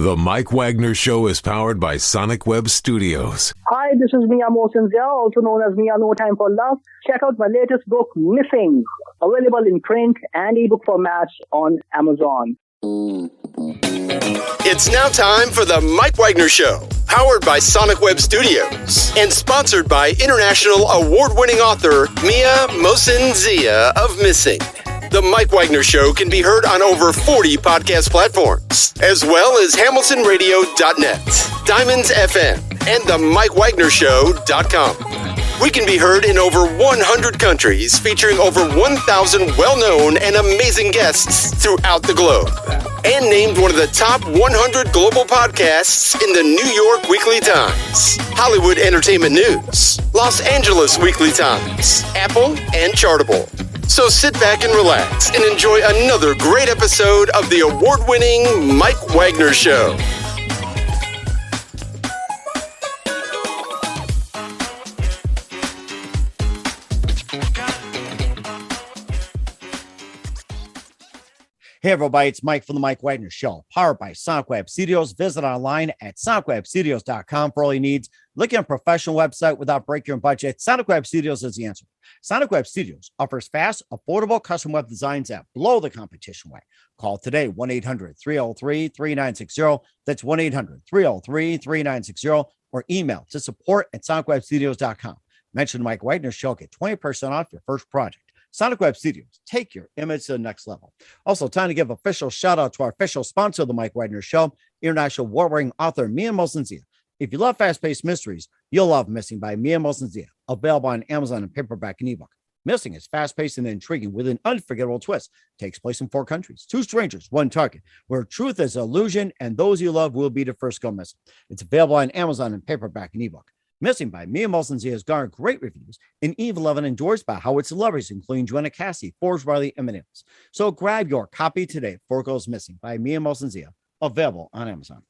The Mike Wagner Show is powered by Sonic Web Studios. Hi, this is Mia Mosinzia, also known as Mia No Time for Love. Check out my latest book, Missing, available in print and ebook formats on Amazon. It's now time for the Mike Wagner Show, powered by Sonic Web Studios and sponsored by international award-winning author Mia Mosinzia of Missing. The Mike Wagner Show can be heard on over 40 podcast platforms, as well as HamiltonRadio.net, Diamonds FM, and the MikeWagnerShow.com. We can be heard in over 100 countries, featuring over 1,000 well-known and amazing guests throughout the globe. And named one of the top 100 global podcasts in the New York Weekly Times, Hollywood Entertainment News, Los Angeles Weekly Times, Apple, and Chartable. So sit back and relax and enjoy another great episode of the award-winning Mike Wagner Show. Hey everybody, it's Mike from the Mike Wagner Show, powered by Sonic Web Studios. Visit online at sonicwebstudios.com for all your needs. Looking at a professional website without breaking your budget, Sonic Web Studios is the answer. Sonic Web Studios offers fast, affordable custom web designs that blow the competition away. Call today, 1-800-303-3960. That's 1-800-303-3960, or email to support@sonicwebstudios.com. Mention the Mike Wagner Show, get 20% off your first project. Sonic Web Studios, take your image to the next level. Also, time to give official shout out to our official sponsor of the Mike Wagner Show, international award-winning author Mia Mosinzia. If you love fast-paced mysteries, you'll love Missing by Mia Mosinzia, available on Amazon in paperback and ebook. Missing is fast-paced and intriguing with an unforgettable twist. Takes place in 4 countries, 2 strangers, 1 target, where truth is illusion and those you love will be the first go missing. It's available on Amazon in paperback and ebook. Missing by Mia Mosinzia has garnered great reviews, and Eve 11 endorsed by Howard celebrities, including Joanna Cassie, Forbes Riley, and Millennials. So grab your copy today before it goes missing by Mia Mosinzia, available on Amazon.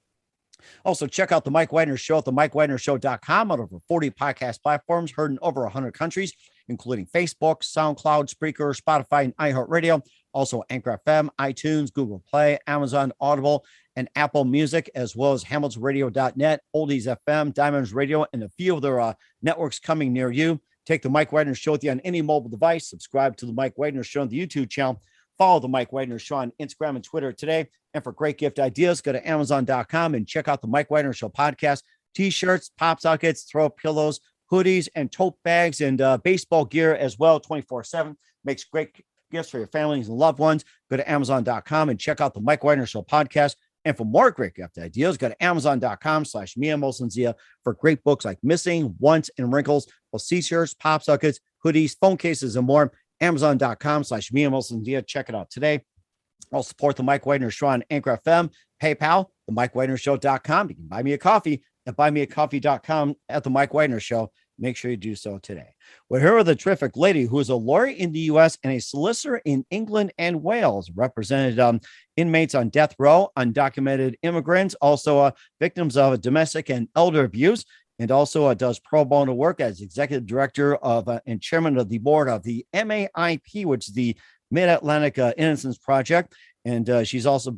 Also, check out the Mike Wagner Show at themikewagnershow.com on over 40 podcast platforms, heard in over 100 countries, including Facebook, SoundCloud, Spreaker, Spotify, and iHeartRadio. Also, Anchor FM, iTunes, Google Play, Amazon, Audible, and Apple Music, as well as HamiltonRadio.net, Oldies FM, Diamonds Radio, and a few of their networks coming near you. Take the Mike Wagner Show with you on any mobile device. Subscribe to the Mike Wagner Show on the YouTube channel. Follow the Mike Wagner Show on Instagram and Twitter today. And for great gift ideas, go to Amazon.com and check out the Mike Wagner Show podcast. T-shirts, pop sockets, throw pillows, hoodies, and tote bags, and baseball gear as well, 24/7. Makes great gifts for your families and loved ones. Go to Amazon.com and check out the Mike Wagner Show podcast. And for more great gift ideas, go to Amazon.com/Mia Mosinzia for great books like Missing, Once, and Wrinkles, plus t-shirts, pop sockets, hoodies, phone cases, and more. Amazon.com/Mia Mosinzia. Check it out today. I'll support the Mike Wagner Show on Anchor FM, PayPal, the MikeWagnerShow.com. You can buy me a coffee at buymeacoffee.com at the Mike Wagner Show. Make sure you do so today. We're here with a terrific lady who is a lawyer in the U.S. and a solicitor in England and Wales, represented inmates on death row, undocumented immigrants, also victims of domestic and elder abuse, and also does pro bono work as executive director of and chairman of the board of the MAIP, which is the Mid-Atlantic Innocence Project. And she also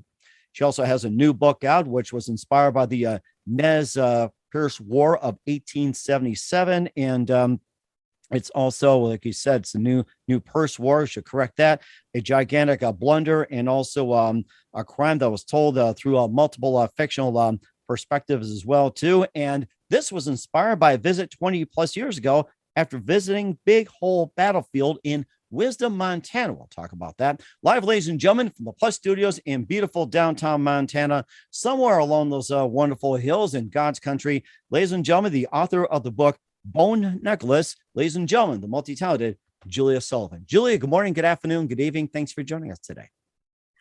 has a new book out, which was inspired by the Nez Perce War of 1877, and it's also, like you said, it's a new Perce War. I should correct that. A gigantic blunder, and also a crime that was told through multiple fictional perspectives as well too. And this was inspired by a visit 20 plus years ago after visiting Big Hole Battlefield in Wisdom, Montana. We'll talk about that. Live, ladies and gentlemen, from the Plus Studios in beautiful downtown Montana, somewhere along those wonderful hills in God's country. Ladies and gentlemen, the author of the book, Bone Necklace. Ladies and gentlemen, the multi-talented Julia Sullivan. Julia, good morning, good afternoon, good evening. Thanks for joining us today.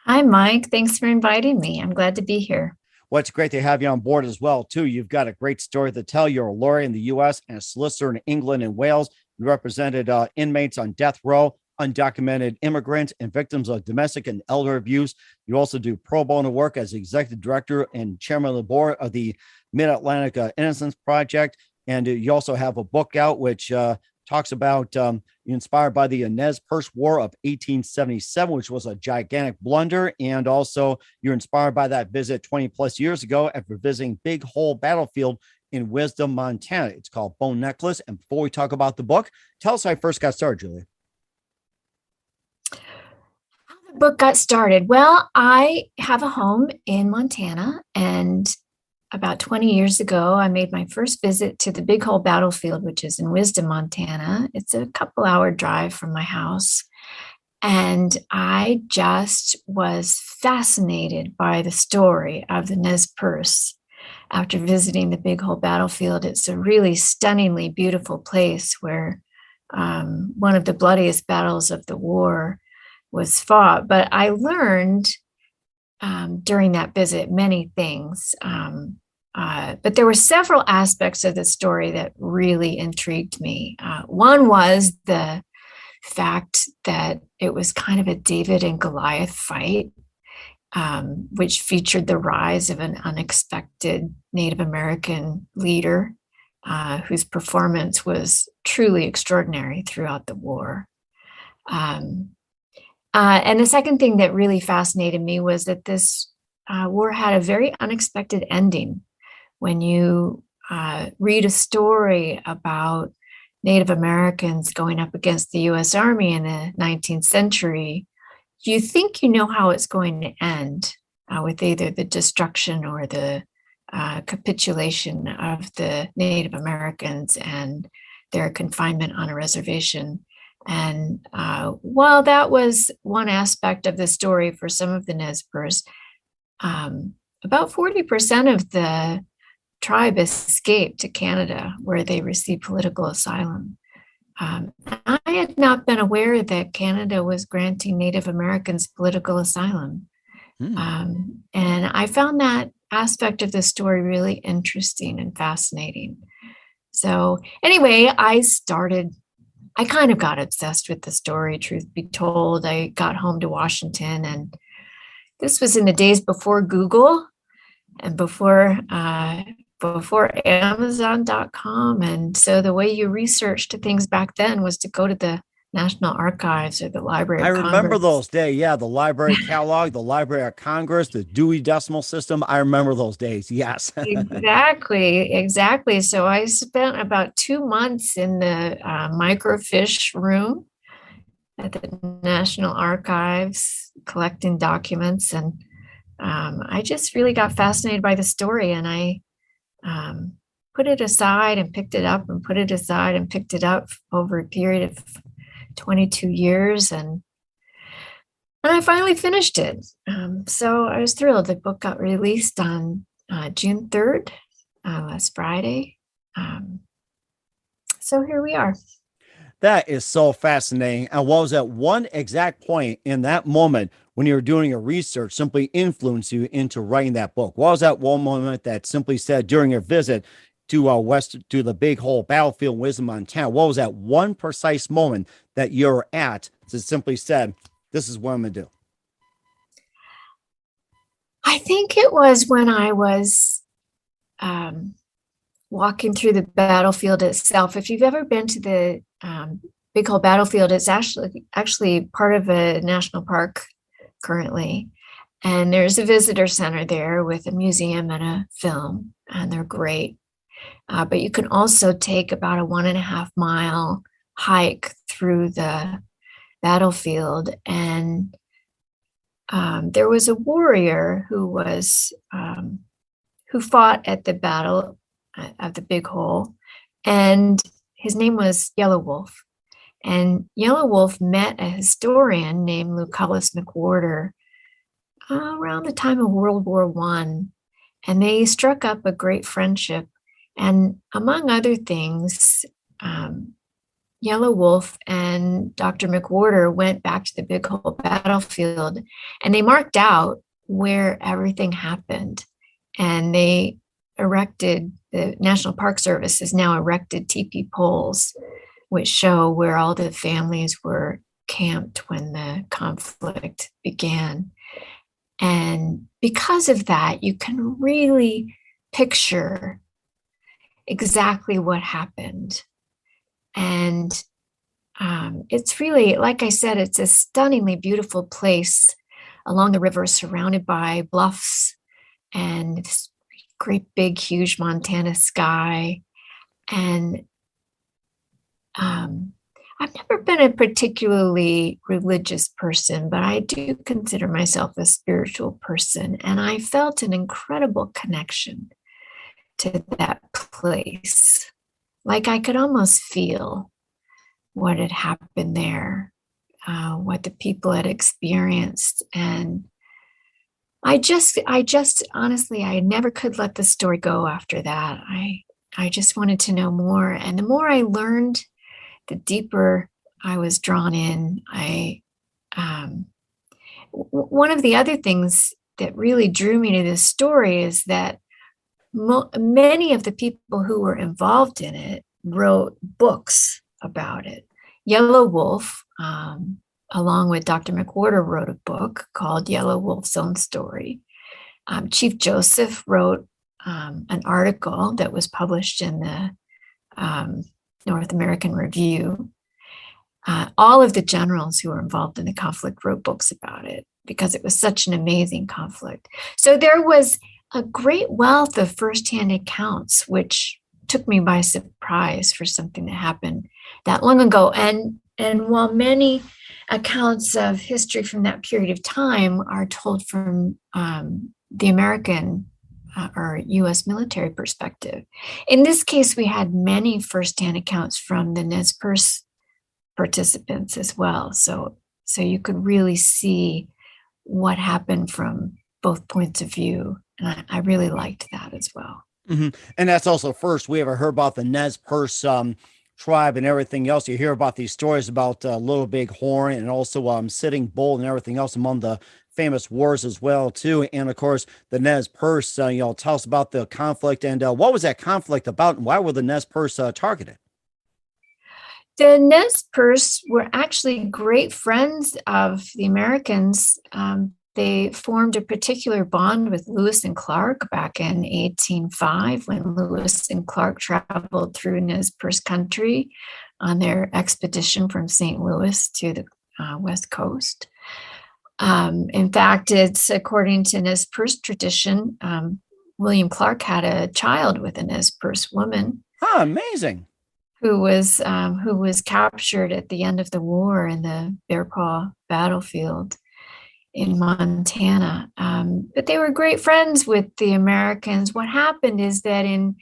Hi, Mike. Thanks for inviting me. I'm glad to be here. Well, it's great to have you on board as well, too. You've got a great story to tell. You're a lawyer in the U.S. and a solicitor in England and Wales. You represented inmates on death row, undocumented immigrants, and victims of domestic and elder abuse. You also do pro bono work as executive director and chairman of the board of the Mid-Atlantic Innocence Project. And you also have a book out which talks about you're inspired by the Nez Perce War of 1877, which was a gigantic blunder. And also you're inspired by that visit 20 plus years ago after visiting Big Hole Battlefield in Wisdom, Montana. It's called Bone Necklace. And before we talk about the book, tell us how I first got started, Julia. How the book got started. Well, I have a home in Montana, and about 20 years ago, I made my first visit to the Big Hole Battlefield, which is in Wisdom, Montana. It's a couple-hour drive from my house. And I just was fascinated by the story of the Nez Perce. After visiting the Big Hole Battlefield, it's a really stunningly beautiful place where one of the bloodiest battles of the war was fought. But I learned during that visit many things. But there were several aspects of the story that really intrigued me. One was the fact that it was kind of a David and Goliath fight, which featured the rise of an unexpected Native American leader whose performance was truly extraordinary throughout the war. And the second thing that really fascinated me was that this war had a very unexpected ending. When you read a story about Native Americans going up against the U.S. Army in the 19th century, you think you know how it's going to end with either the destruction or the capitulation of the Native Americans and their confinement on a reservation. And while that was one aspect of the story for some of the Nez Perce, about 40% of the tribe escaped to Canada, where they received political asylum. I had not been aware that Canada was granting Native Americans political asylum. And I found that aspect of the story really interesting and fascinating. So anyway, I kind of got obsessed with the story, truth be told. I got home to Washington, and this was in the days before Google and before Amazon.com. And so the way you researched things back then was to go to the National Archives or the Library of Congress. I remember those days. Yeah, the Library Catalog, the Library of Congress, the Dewey Decimal System. I remember those days. Yes. Exactly. So I spent about 2 months in the microfiche room at the National Archives collecting documents. And I just really got fascinated by the story. And I put it aside and picked it up and put it aside and picked it up over a period of 22 years. And I finally finished it. So I was thrilled. The book got released on June 3rd, last Friday. So here we are. That is so fascinating. And what was at one exact point in that moment when you were doing your research simply influenced you into writing that book? What was that one moment that simply said during your visit to the Big Hole Battlefield in Wisdom, Montana? What was that one precise moment that you're at that simply said, this is what I'm going to do? I think it was when I was walking through the battlefield itself. If you've ever been to the Big Hole Battlefield, it's actually part of a national park currently. And there's a visitor center there with a museum and a film, and they're great. But you can also take about a 1.5 mile hike through the battlefield. And there was a warrior who fought at the battle of the Big Hole, and his name was Yellow Wolf. And Yellow Wolf met a historian named Lucullus McWhorter around the time of World War I, and they struck up a great friendship. And among other things, Yellow Wolf and Dr. McWhorter went back to the Big Hole Battlefield, and they marked out where everything happened. And they the National Park Service has now erected teepee poles, which show where all the families were camped when the conflict began. And because of that, you can really picture exactly what happened. And it's really, like I said, it's a stunningly beautiful place along the river, surrounded by bluffs and this great big huge Montana sky. And I've never been a particularly religious person, but I do consider myself a spiritual person. And I felt an incredible connection to that place. Like I could almost feel what had happened there, what the people had experienced. And I just honestly, I never could let the story go after that. I just wanted to know more. And the more I learned, the deeper I was drawn in. One of the other things that really drew me to this story is that many of the people who were involved in it wrote books about it. Yellow Wolf, along with Dr. McWhorter, wrote a book called Yellow Wolf's Own Story. Chief Joseph wrote an article that was published in the North American Review. All of the generals who were involved in the conflict wrote books about it because it was such an amazing conflict. So there was a great wealth of firsthand accounts, which took me by surprise for something that happened that long ago. And while many accounts of history from that period of time are told from the American or U.S. military perspective, in this case, we had many firsthand accounts from the Nez Perce participants as well. So you could really see what happened from both points of view. And I really liked that as well. Mm-hmm. And that's also first we ever heard about the Nez Perce tribe and everything else. You hear about these stories about Little Big Horn and also Sitting Bull and everything else among the famous wars as well too. And of course the Nez Perce, tell us about the conflict and what was that conflict about and why were the Nez Perce targeted? The Nez Perce were actually great friends of the Americans. They formed a particular bond with Lewis and Clark back in 1805 when Lewis and Clark traveled through Nez Perce country on their expedition from St. Louis to the West Coast. In fact, it's according to Nez Perce tradition, William Clark had a child with a Nez Perce woman. Oh, amazing. Who was captured at the end of the war in the Bear Paw battlefield in Montana. But they were great friends with the Americans. What happened is that in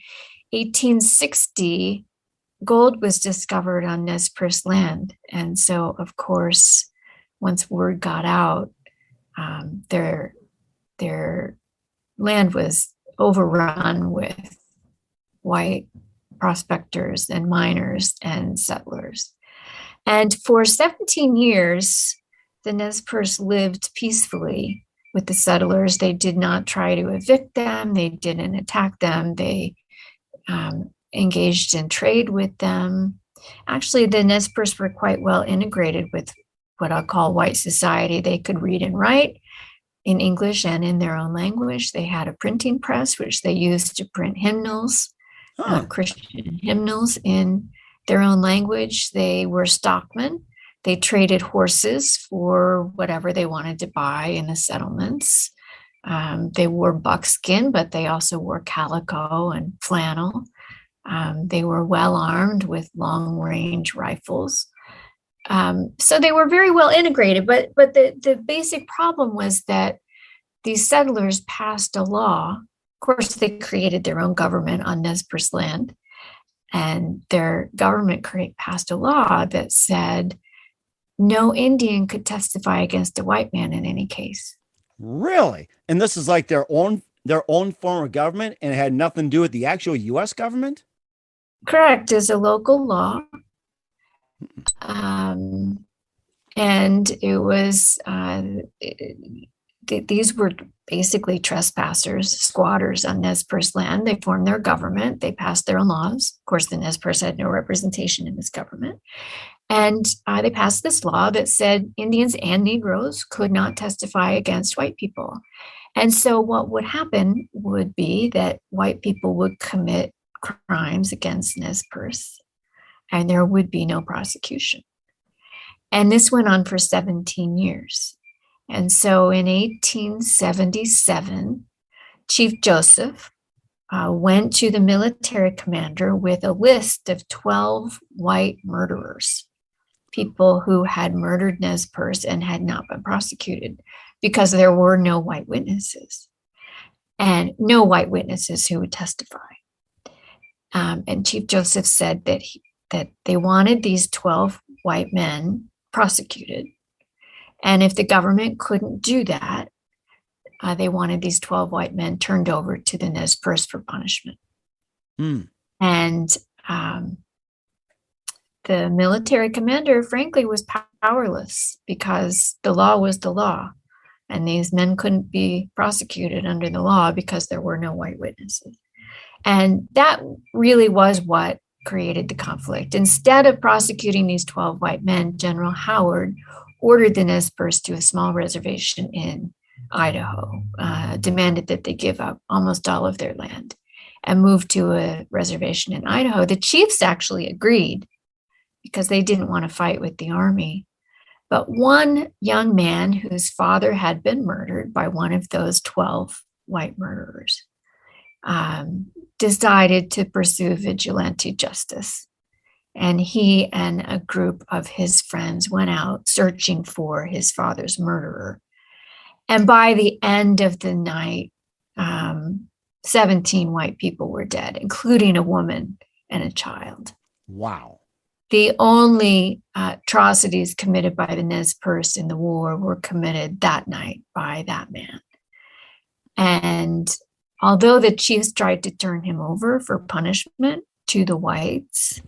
1860, gold was discovered on Nez Perce land. And so, of course, once word got out, their land was overrun with white prospectors and miners and settlers. And for 17 years, the Nez Perce lived peacefully with the settlers. They did not try to evict them. They didn't attack them. They engaged in trade with them. Actually, the Nez Perce were quite well integrated with what I'll call white society. They could read and write in English and in their own language. They had a printing press, which they used to print hymnals, Christian hymnals in their own language. They were stockmen. They traded horses for whatever they wanted to buy in the settlements. They wore buckskin, but they also wore calico and flannel. They were well armed with long-range rifles. So they were very well integrated, but the basic problem was that these settlers passed a law. Of course, they created their own government on Nez Perce land, and their government passed a law that said no Indian could testify against a white man in any case. Really? And this is like their own form of government, and it had nothing to do with the actual U.S. government? Correct. It's a local law. And it was, these were basically trespassers, squatters on Nez Perce land. They formed their government. They passed their own laws. Of course, the Nez Perce had no representation in this government. And they passed this law that said Indians and Negroes could not testify against white people. And so what would happen would be that white people would commit crimes against Nez Perce, and there would be no prosecution. And this went on for 17 years. And so in 1877, Chief Joseph went to the military commander with a list of 12 white murderers, people who had murdered Nez Perce and had not been prosecuted because there were no white witnesses and no white witnesses who would testify. And Chief Joseph said that they wanted these 12 white men prosecuted. And if the government couldn't do that, they wanted these 12 white men turned over to the Nez Perce for punishment. And the military commander, frankly, was powerless because the law was the law. And these men couldn't be prosecuted under the law because there were no white witnesses. And that really was what created the conflict. Instead of prosecuting these 12 white men, General Howard ordered the Nez Perce to a small reservation in Idaho, demanded that they give up almost all of their land and move to a reservation in Idaho. The chiefs actually agreed because they didn't want to fight with the army. But one young man whose father had been murdered by one of those 12 white murderers decided to pursue vigilante justice. And he and a group of his friends went out searching for his father's murderer. And by the end of the night, 17 white people were dead, including a woman and a child. Wow. The only atrocities committed by the Nez Perce in the war were committed that night by that man. And although the chiefs tried to turn him over for punishment to the whites,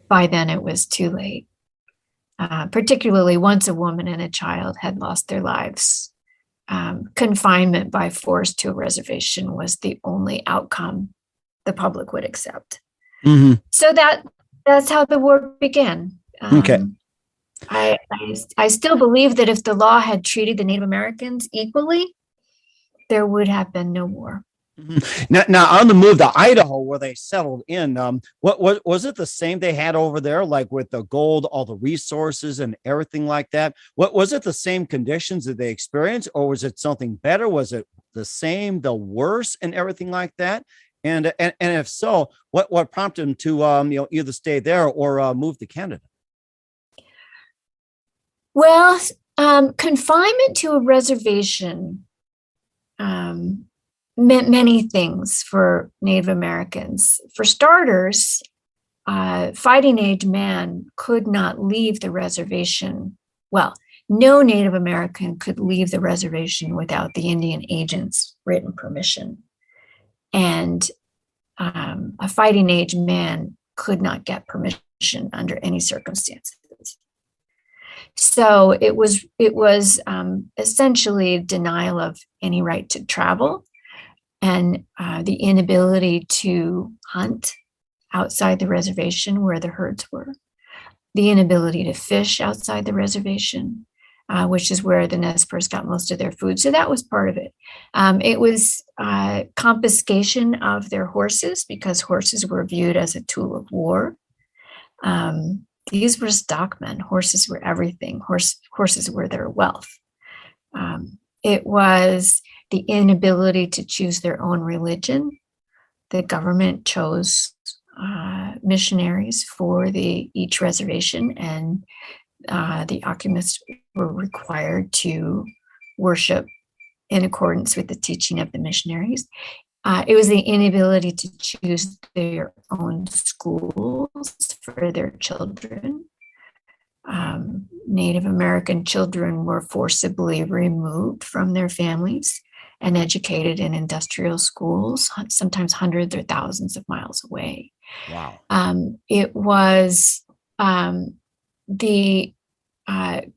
by then it was too late, particularly once a woman and a child had lost their lives. Confinement by force to a reservation was the only outcome the public would accept. Mm-hmm. So that's how the war began. Okay. I still believe that if the law had treated the Native Americans equally, there would have been no war. Mm-hmm. Now on the move to Idaho, where they settled in, what was it the same they had over there, like with the gold, all the resources and everything like that? What was it the same conditions that they experienced, or was it something better? Was it the same, the worse, and everything like that? And if so, what prompted them to either stay there or move to Canada? Well, confinement to a reservation meant many things for Native Americans. For starters, fighting age man could not leave the reservation. Well, no Native American could leave the reservation without the Indian agent's written permission. And a fighting age man could not get permission under any circumstances. So it was essentially denial of any right to travel and the inability to hunt outside the reservation where the herds were, the inability to fish outside the reservation, which is where the Nez Perce got most of their food. So that was part of it. It was confiscation of their horses because horses were viewed as a tool of war. These were stockmen. Horses were everything. Horses were their wealth. It was the inability to choose their own religion. The government chose missionaries for each reservation, and the occupants were required to worship in accordance with the teaching of the missionaries. It was the inability to choose their own schools for their children. Native American children were forcibly removed from their families and educated in industrial schools, sometimes hundreds or thousands of miles away. Wow. It was the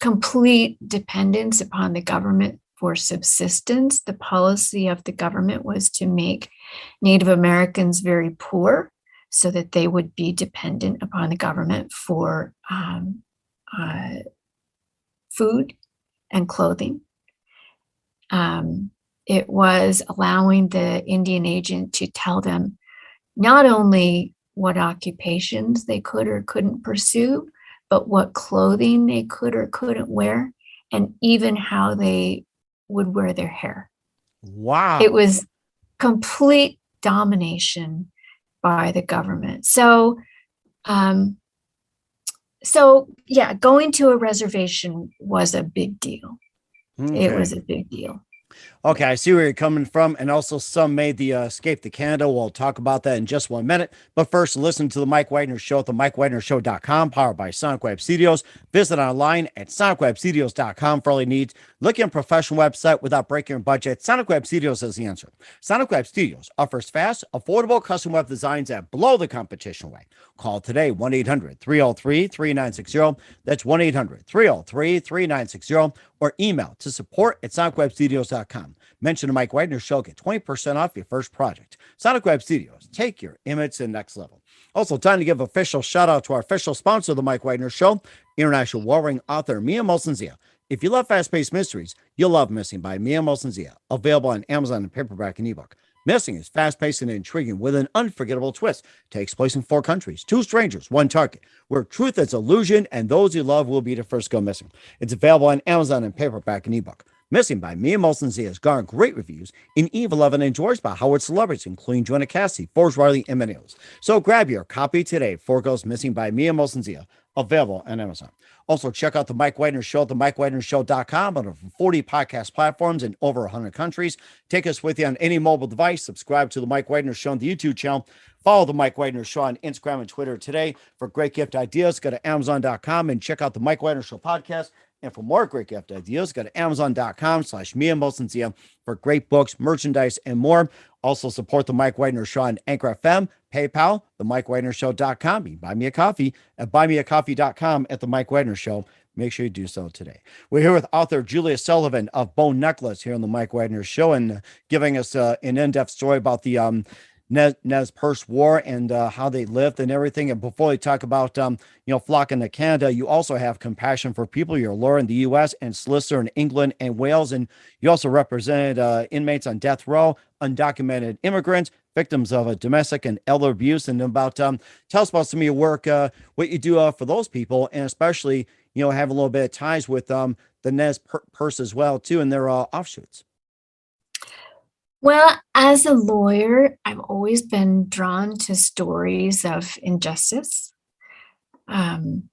complete dependence upon the government for subsistence. The policy of the government was to make Native Americans very poor so that they would be dependent upon the government for food and clothing. It was allowing the Indian agent to tell them not only what occupations they could or couldn't pursue, but what clothing they could or couldn't wear, and even how they would wear their hair. Wow. It was complete domination by the government. So yeah, going to a reservation was a big deal. Okay. It was a big deal. Okay, I see where you're coming from. And also some made the escape to Canada. We'll talk about that in just 1 minute. But first, listen to the Mike Wagner Show at the MikeWagnerShow.com, powered by Sonic Web Studios. Visit online at SonicWebStudios.com for all your needs. Looking at a professional website without breaking your budget? Sonic Web Studios is the answer. Sonic Web Studios offers fast, affordable custom web designs that blow the competition away. Call today, 1-800-303-3960. That's 1-800-303-3960. Or email to support@SonicWebStudios.com. Mention the Mike Wagner Show. Get 20% off your first project. Sonic Web Studios. Take your image to the next level. Also, time to give official shout out to our official sponsor of the Mike Wagner Show, international warring author Mia Molson-Zia. If you love fast-paced mysteries, you'll love Missing by Mia Molson-Zia. Available on Amazon in paperback and ebook. Missing is fast-paced and intriguing with an unforgettable twist. Takes place in 4 countries, 2 strangers, 1 target, where truth is illusion and those you love will be the first to go missing. It's available on Amazon in paperback and ebook. Missing by Mia Molson-Zia has garnered great reviews in Eve 11 enjoys by Howard celebrities, including Joanna Cassidy, Forbes Riley, and many others. So grab your copy today. 4 Goes Missing by Mia Molson-Zia, available on Amazon. Also, check out the Mike Wagner Show at the MikeWagnerShow.com on over 40 podcast platforms in over 100 countries. Take us with you on any mobile device. Subscribe to the Mike Wagner Show on the YouTube channel. Follow the Mike Wagner Show on Instagram and Twitter today. For great gift ideas, go to Amazon.com and check out the Mike Wagner Show podcast. And for more great gift ideas, go to Amazon.com/Mia Molson-Zia for great books, merchandise, and more. Also support the Mike Wagner Show on Anchor FM, PayPal, the MikeWagnerShow.com. You can buy me a coffee at buymeacoffee.com at the Mike Wagner Show. Make sure you do so today. We're here with author Julia Sullivan of Bone Necklace here on the Mike Wagner Show, and giving us an in-depth story about the Nez Perce War and how they lived and everything. And before we talk about, flocking to Canada, you also have compassion for people. You're a lawyer in the U.S. and solicitor in England and Wales. And you also represented inmates on death row, undocumented immigrants, victims of domestic and elder abuse. And about, tell us about some of your work, what you do for those people, and especially, have a little bit of ties with the Nez Perce as well, too, and their offshoots. Well, as a lawyer, I've always been drawn to stories of injustice. And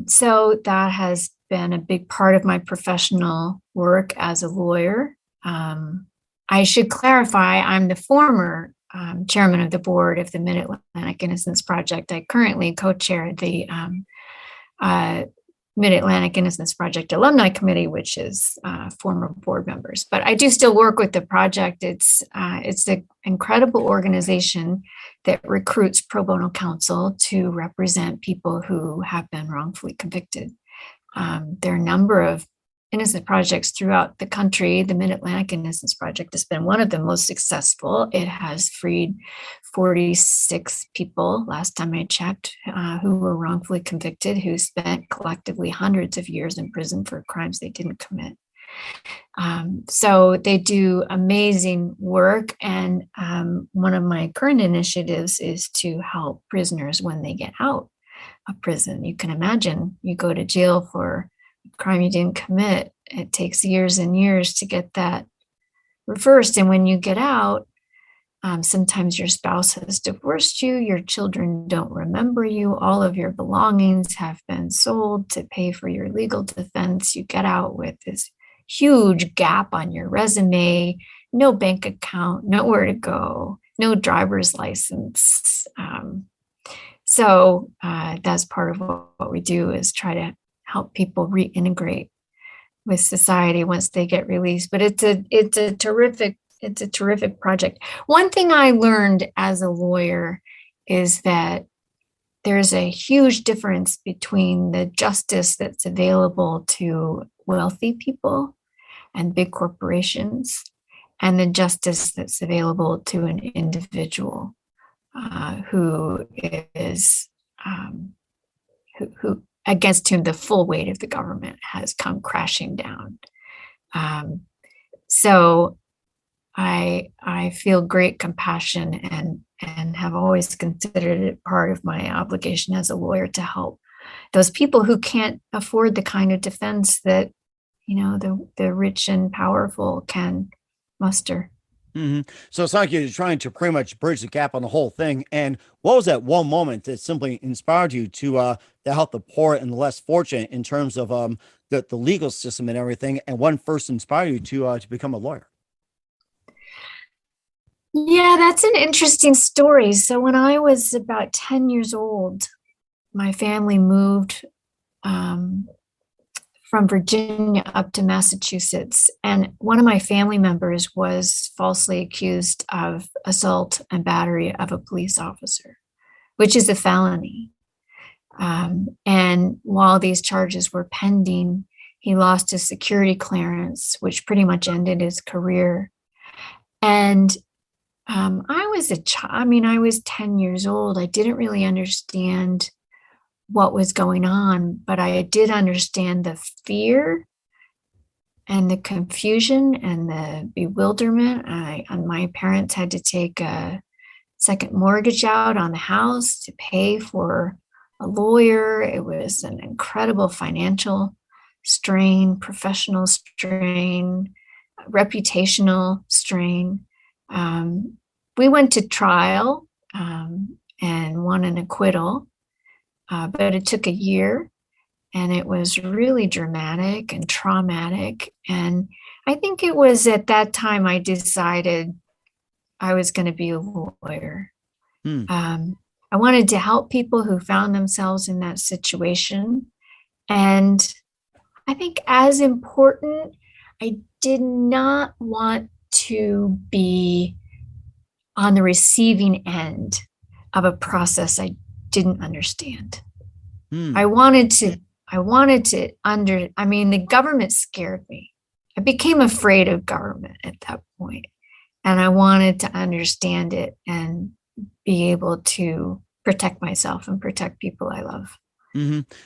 so that has been a big part of my professional work as a lawyer. I should clarify, I'm the former chairman of the board of the Mid-Atlantic Innocence Project. I currently co-chair the Mid-Atlantic Innocence Project Alumni Committee, which is former board members. But I do still work with the project. It's an incredible organization that recruits pro bono counsel to represent people who have been wrongfully convicted. There are a number of innocence projects throughout the country. The Mid-Atlantic Innocence Project has been one of the most successful. It has freed 46 people, last time I checked, who were wrongfully convicted, who spent collectively hundreds of years in prison for crimes they didn't commit. So they do amazing work. And one of my current initiatives is to help prisoners when they get out of prison. You can imagine you go to jail for crime you didn't commit. It takes years and years to get that reversed. And when you get out, sometimes your spouse has divorced you, your children don't remember you, all of your belongings have been sold to pay for your legal defense. You get out with this huge gap on your resume, no bank account, nowhere to go, no driver's license. So that's part of what we do, is try to help people reintegrate with society once they get released. But it's a terrific project. One thing I learned as a lawyer is that there's a huge difference between the justice that's available to wealthy people and big corporations and the justice that's available to an individual who is who against whom the full weight of the government has come crashing down. So I feel great compassion and have always considered it part of my obligation as a lawyer to help those people who can't afford the kind of defense that, the rich and powerful can muster. So it's like you're trying to pretty much bridge the gap on the whole thing. And what was that one moment that simply inspired you to help the poor and the less fortunate in terms of the legal system and everything? And what first inspired you to become a lawyer? Yeah, that's an interesting story. So when I was about 10 years old, my family moved from Virginia up to Massachusetts. And one of my family members was falsely accused of assault and battery of a police officer, which is a felony. And while these charges were pending, he lost his security clearance, which pretty much ended his career. And I was a child. I was 10 years old. I didn't really understand what was going on, but I did understand the fear and the confusion and the bewilderment. My parents had to take a second mortgage out on the house to pay for a lawyer. It was an incredible financial strain, professional strain, reputational strain. We went to trial and won an acquittal. But it took a year, and it was really dramatic and traumatic. And I think it was at that time I decided I was going to be a lawyer. I wanted to help people who found themselves in that situation. And I think as important, I did not want to be on the receiving end of a process I didn't understand. The government scared me. I became afraid of government at that point, and I wanted to understand it and be able to protect myself and protect people I love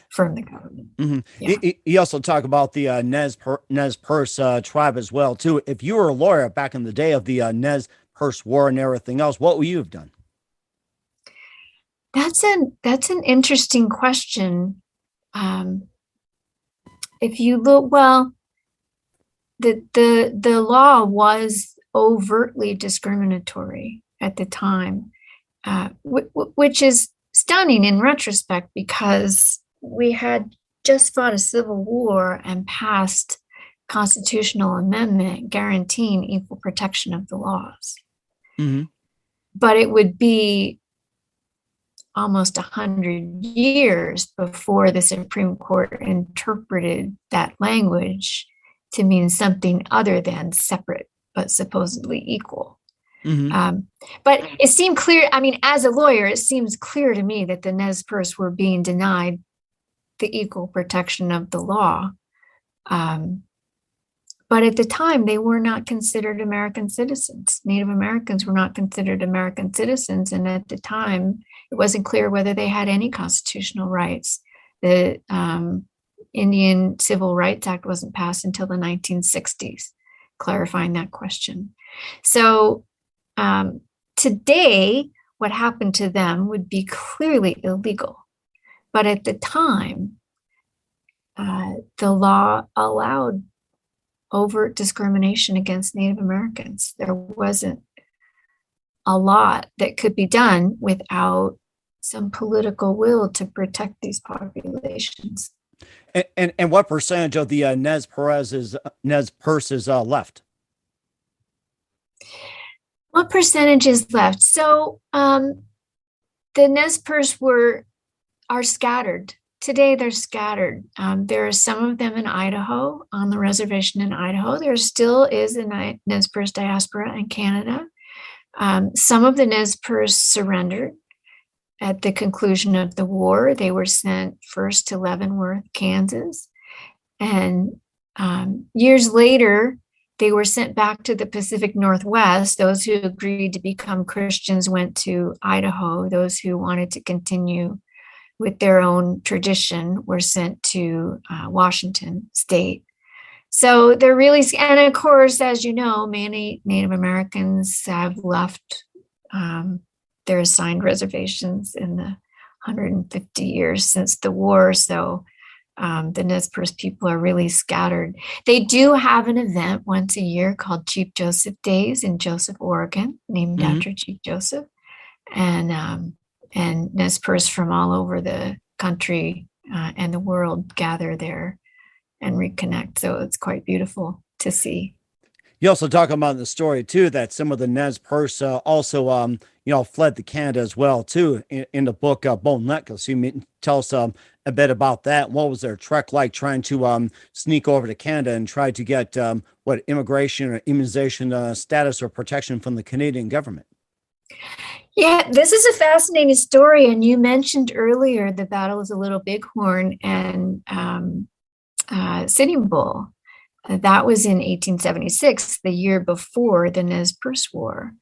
from the government. Yeah. You also talk about the Nez Perce tribe as well too. If you were a lawyer back in the day of the Nez Perce War and everything else, what would you have done? That's an interesting question. If you look, well, the law was overtly discriminatory at the time, which is stunning in retrospect because we had just fought a civil war and passed constitutional amendment guaranteeing equal protection of the laws. But it would be almost 100 years before the Supreme Court interpreted that language to mean something other than separate, but supposedly equal. But it seemed clear, as a lawyer, it seems clear to me that the Nez Perce were being denied the equal protection of the law. But at the time, they were not considered American citizens. Native Americans were not considered American citizens. And at the time, it wasn't clear whether they had any constitutional rights. The Indian Civil Rights Act wasn't passed until the 1960s, clarifying that question. So today, what happened to them would be clearly illegal. But at the time, the law allowed overt discrimination against Native Americans. There wasn't a lot that could be done without some political will to protect these populations. And what percentage of the Nez Perce is left? What percentage is left? So the Nez Perce are scattered. Today, they're scattered. There are some of them in Idaho, on the reservation in Idaho. There still is a Nez Perce diaspora in Canada. Some of the Nez Perce surrendered at the conclusion of the war. They were sent first to Leavenworth, Kansas. And years later, they were sent back to the Pacific Northwest. Those who agreed to become Christians went to Idaho. Those who wanted to continue with their own tradition were sent to Washington State. So they're really, and of course, as you know, many Native Americans have left their assigned reservations in the 150 years since the war. So the Nez Perce people are really scattered. They do have an event once a year called Chief Joseph Days in Joseph, Oregon, named after Chief Joseph. And Nez Perce from all over the country and the world gather there and reconnect. So it's quite beautiful to see. You also talk about in the story too that some of the Nez Perce also fled to Canada as well too in the book Bone Necklace. You tell us a bit about that. What was their trek like trying to sneak over to Canada and try to get immigration or immunization status or protection from the Canadian government? Yeah, this is a fascinating story. And you mentioned earlier the Battle of the Little Bighorn and Sitting Bull. That was in 1876, the year before the Nez Perce War.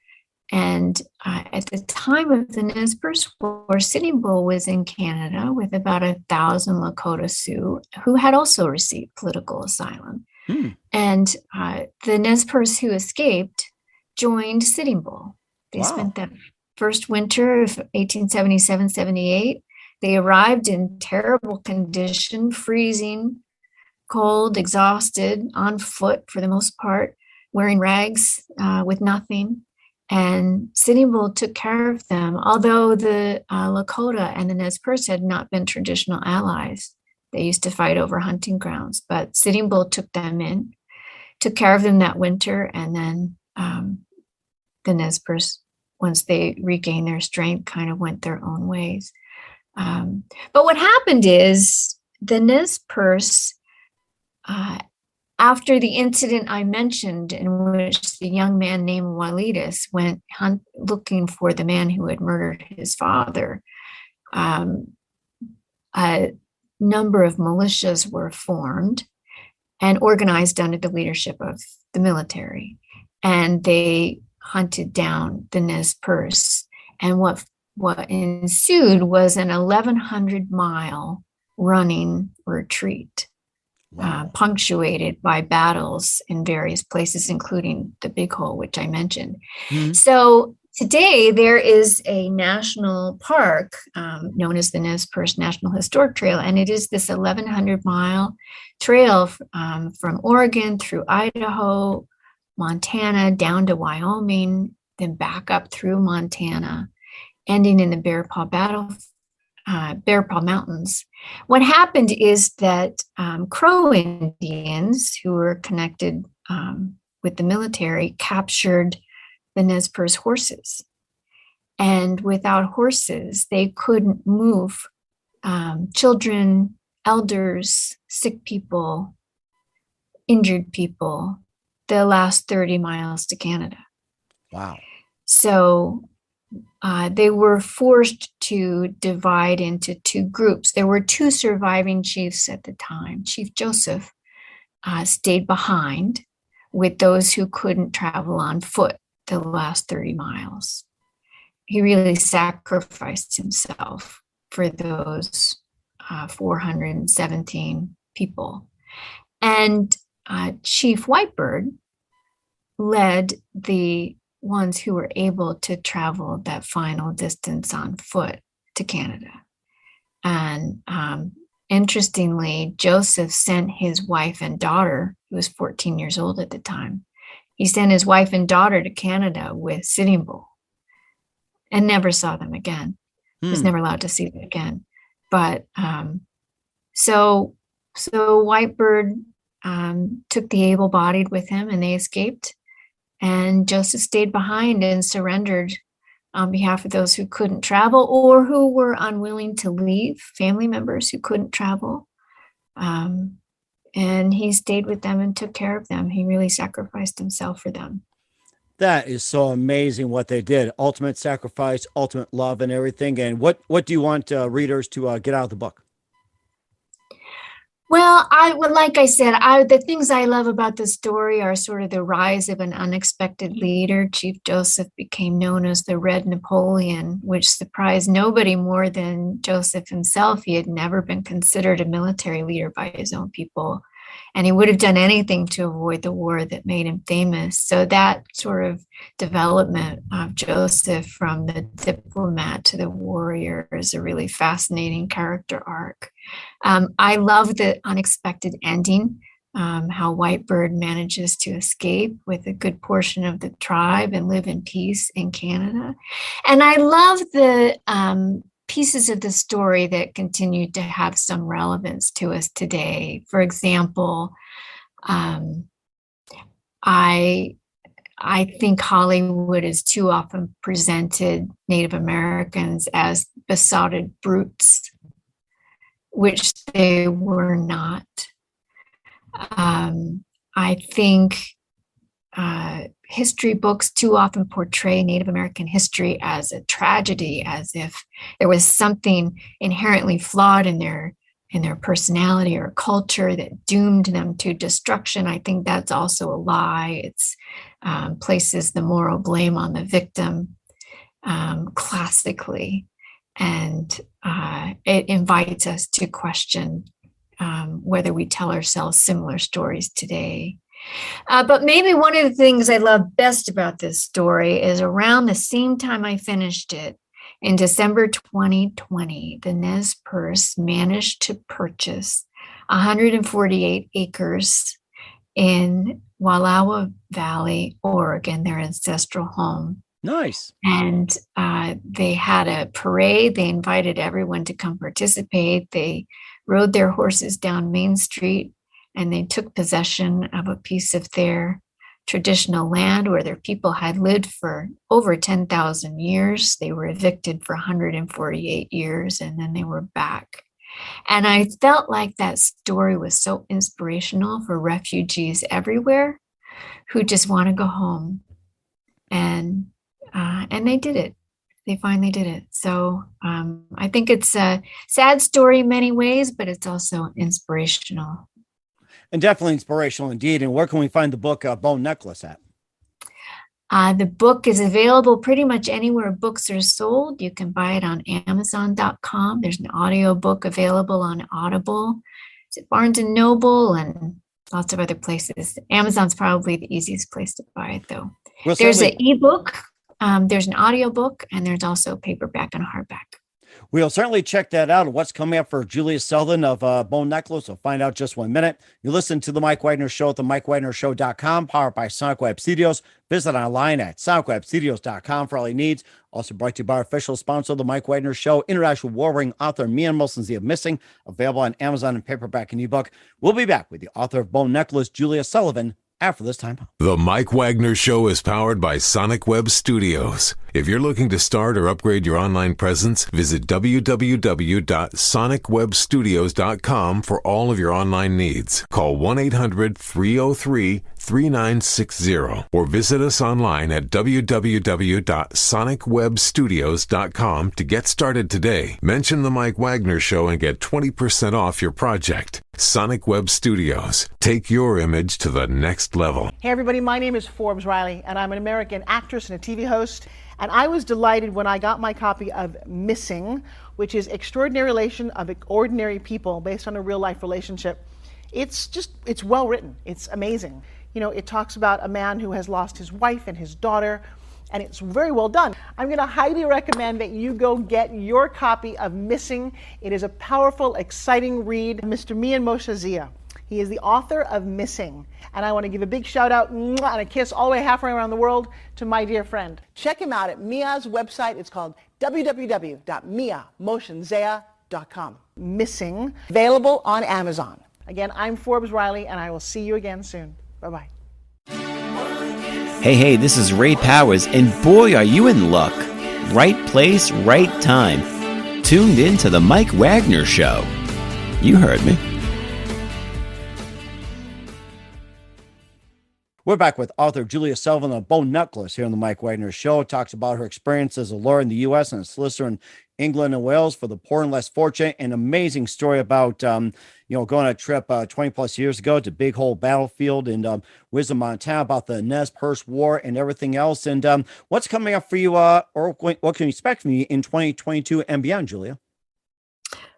And at the time of the Nez Perce War, Sitting Bull was in Canada with about 1,000 Lakota Sioux who had also received political asylum. And the Nez Perce who escaped joined Sitting Bull. They spent that first winter of 1877-78. They arrived in terrible condition, freezing, cold, exhausted, on foot for the most part, wearing rags with nothing. And Sitting Bull took care of them, although the Lakota and the Nez Perce had not been traditional allies. They used to fight over hunting grounds, but Sitting Bull took them in, took care of them that winter, and then the Nez Perce, once they regained their strength, kind of went their own ways. But what happened is the Nez Perce, after the incident I mentioned in which the young man named Walidas went looking for the man who had murdered his father, a number of militias were formed and organized under the leadership of the military. And they hunted down the Nez Perce. And what ensued was an 1,100-mile running retreat. Punctuated by battles in various places, including the Big Hole, which I mentioned. So today there is a national park known as the Nez Perce National Historic Trail, and it is this 1,100-mile trail from Oregon through Idaho, Montana, down to Wyoming, then back up through Montana, ending in the Bear Paw Mountains. What happened is that Crow Indians, who were connected with the military, captured the Nez Perce horses. And without horses, they couldn't move children, elders, sick people, injured people, the last 30 miles to Canada. Wow. So they were forced to divide into two groups. There were two surviving chiefs at the time. Chief Joseph stayed behind with those who couldn't travel on foot the last 30 miles. He really sacrificed himself for those 417 people. And Chief Whitebird led the ones who were able to travel that final distance on foot to Canada. And interestingly, Joseph sent his wife and daughter, who was 14 years old at the time, he sent his wife and daughter to Canada with Sitting Bull and never saw them again. Was never allowed to see them again. But so Whitebird took the able-bodied with him and they escaped. And Joseph stayed behind and surrendered on behalf of those who couldn't travel or who were unwilling to leave, family members who couldn't travel. And he stayed with them and took care of them. He really sacrificed himself for them. That is so amazing what they did. Ultimate sacrifice, ultimate love and everything. And what do you want readers to get out of the book? Well, like I said, the things I love about the story are sort of the rise of an unexpected leader. Chief Joseph became known as the Red Napoleon, which surprised nobody more than Joseph himself. He had never been considered a military leader by his own people. and he would have done anything to avoid the war that made him famous. So that sort of development of Joseph from the diplomat to the warrior is a really fascinating character arc. I love the unexpected ending, how Whitebird manages to escape with a good portion of the tribe and live in peace in Canada. And I love the pieces of the story that continue to have some relevance to us today. For example, I think Hollywood has too often presented Native Americans as besotted brutes, which they were not. I think history books too often portray Native American history as a tragedy, as if there was something inherently flawed in their personality or culture that doomed them to destruction. I think that's also a lie. It's places the moral blame on the victim classically, and it invites us to question whether we tell ourselves similar stories today. But maybe one of the things I love best about this story is around the same time I finished it, in December 2020, the Nez Perce managed to purchase 148 acres in Wallowa Valley, Oregon, their ancestral home. Nice. And they had a parade. They invited everyone to come participate. They rode their horses down Main Street, and they took possession of a piece of their traditional land where their people had lived for over 10,000 years. They were evicted for 148 years, and then they were back. And I felt like that story was so inspirational for refugees everywhere who just want to go home. And they did it. They finally did it. So I think it's a sad story in many ways, but it's also inspirational. And definitely inspirational indeed. And where can we find the book Bone Necklace at? The book is available pretty much anywhere books are sold. You can buy it on Amazon.com. There's an audio book available on Audible. It's at Barnes & Noble and lots of other places. Amazon's probably the easiest place to buy it, though. There's an ebook, there's an audio book, and there's also paperback and hardback. We'll certainly check that out. What's coming up for Julia Sullivan of Bone Necklace? We'll find out just 1 minute. You listen to The Mike Wagner Show at the MikeWagnerShow.com, powered by Sonic Web Studios. Visit online at SonicWebStudios.com for all your needs. Also brought to you by our official sponsor, The Mike Wagner Show, international war ring author Mian Molson's The Missing, available on Amazon and paperback and ebook. We'll be back with the author of Bone Necklace, Julia Sullivan, after this time. The Mike Wagner Show is powered by Sonic Web Studios. If you're looking to start or upgrade your online presence, visit www.sonicwebstudios.com for all of your online needs. Call 1-800-303-3960 or visit us online at www.sonicwebstudios.com to get started today. Mention The Mike Wagner Show and get 20% off your project. Sonic Web Studios. Take your image to the next level. Hey everybody, my name is Forbes Riley, and I'm an American actress and a TV host. And I was delighted when I got my copy of Missing, which is Extraordinary Relation of Ordinary People based on a real life relationship. It's well written. It's amazing. You know, it talks about a man who has lost his wife and his daughter, and it's very well done. I'm going to highly recommend that you go get your copy of Missing. It is a powerful, exciting read. Mr. Mian Moshe Zia. He is the author of Missing. And I want to give a big shout out and a kiss all the way halfway around the world to my dear friend. Check him out at Mia's website. It's called www.miamoshenzea.com. Missing, available on Amazon. Again, I'm Forbes Riley, and I will see you again soon. Bye-bye. Hey, this is Ray Powers, and boy, are you in luck. Right place, right time. Tuned in to The Mike Wagner Show. You heard me. We're back with author Julia Sullivan of Bone Necklace here on the Mike Wagner Show. Talks about her experience as a lawyer in the U.S. and a solicitor in England and Wales for the poor and less fortunate. An amazing story about, going on a trip 20 plus years ago to Big Hole Battlefield in Wisdom, Montana, about the Nez Perce War and everything else. And what's coming up for you, or what can you expect from you in 2022 and beyond, Julia?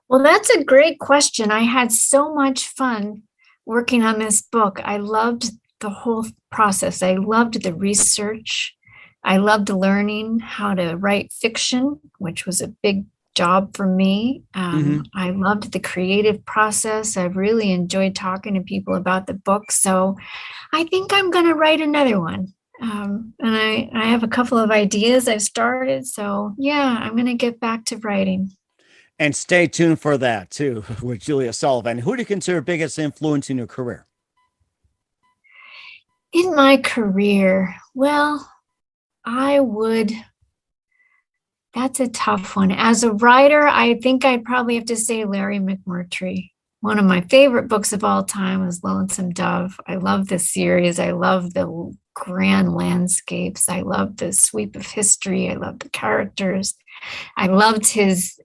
Well, that's a great question. I had so much fun working on this book. I loved the whole process. I loved the research. I loved learning how to write fiction, which was a big job for me. I loved the creative process. I really enjoyed talking to people about the book. So I think I'm going to write another one. And I have a couple of ideas I've started. So yeah, I'm going to get back to writing. And stay tuned for that too with Julia Sullivan. Who do you consider biggest influence in your career? In my career, well, that's a tough one. As a writer, I think I'd probably have to say Larry McMurtry. One of my favorite books of all time is Lonesome Dove. I love this series. I love the grand landscapes. I love the sweep of history. I love the characters. I loved his,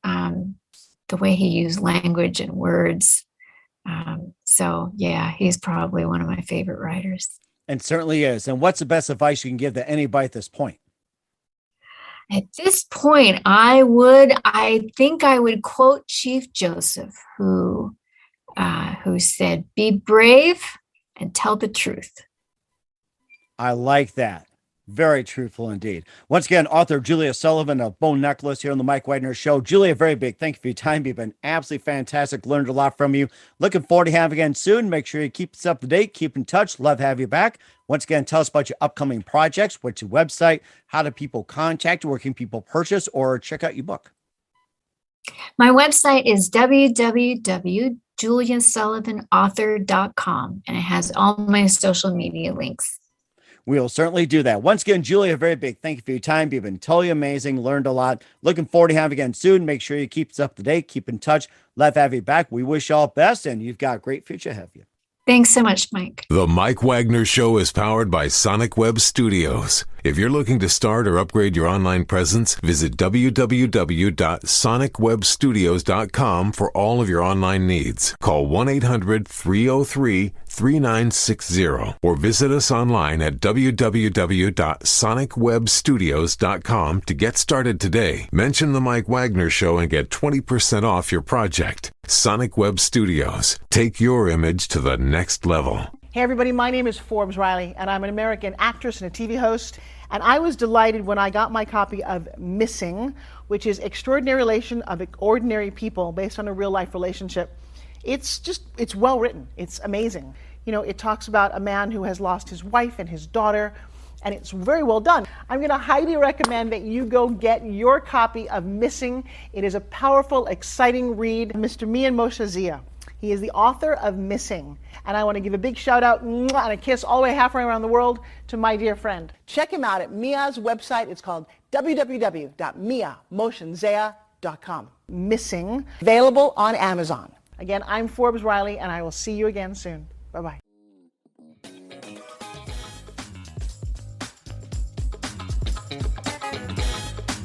the way he used language and words. So yeah, he's probably one of my favorite writers. And certainly is. And what's the best advice you can give to anybody at this point? At this point, I think I would quote Chief Joseph, who said, "Be brave and tell the truth." I like that. Very truthful indeed. Once again, author Julia Sullivan of Bone Necklace here on the Mike Wagner Show. Julia, very big thank you for your time. You've been absolutely fantastic. Learned a lot from you. Looking forward to having you again soon. Make sure you keep us up to date. Keep in touch. Love to have you back. Once again, tell us about your upcoming projects. What's your website? How do people contact you? Where can people purchase or check out your book? My website is www.juliasullivanauthor.com, and it has all my social media links. We'll certainly do that. Once again, Julia, very big thank you for your time. You've been totally amazing. Learned a lot. Looking forward to having you again soon. Make sure you keep us up to date. Keep in touch. Love to have you back. We wish you all the best, and you've got a great future ahead of you. Thanks so much, Mike. The Mike Wagner Show is powered by Sonic Web Studios. If you're looking to start or upgrade your online presence, visit www.sonicwebstudios.com for all of your online needs. Call 1-800-303-3960 or visit us online at www.sonicwebstudios.com to get started today. Mention the Mike Wagner Show and get 20% off your project. Sonic Web Studios. Take your image to the next level. Hey everybody, my name is Forbes Riley, and I'm an American actress and a TV host. And I was delighted when I got my copy of Missing, which is Extraordinary Relation of Ordinary People based on a real life relationship. It's well written. It's amazing. You know, it talks about a man who has lost his wife and his daughter, and it's very well done. I'm going to highly recommend that you go get your copy of Missing. It is a powerful, exciting read. Mr. Mian Moshe Zia. He is the author of Missing. And I want to give a big shout out and a kiss all the way halfway around the world to my dear friend. Check him out at Mia's website. It's called www.miamotionzea.com. Missing, available on Amazon. Again, I'm Forbes Riley, and I will see you again soon. Bye-bye.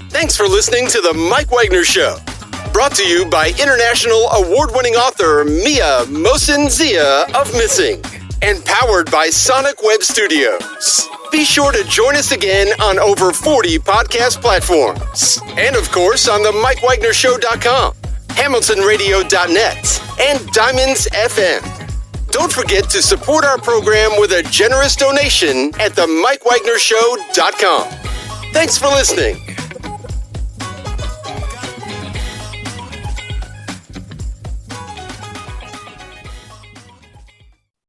Thanks for listening to The Mike Wagner Show. Brought to you by international award-winning author Mia Mohsen-Zia of Missing. And powered by Sonic Web Studios. Be sure to join us again on over 40 podcast platforms. And of course on the MikeWagnerShow.com, HamiltonRadio.net, and Diamonds FM. Don't forget to support our program with a generous donation at the MikeWagnerShow.com. Thanks for listening.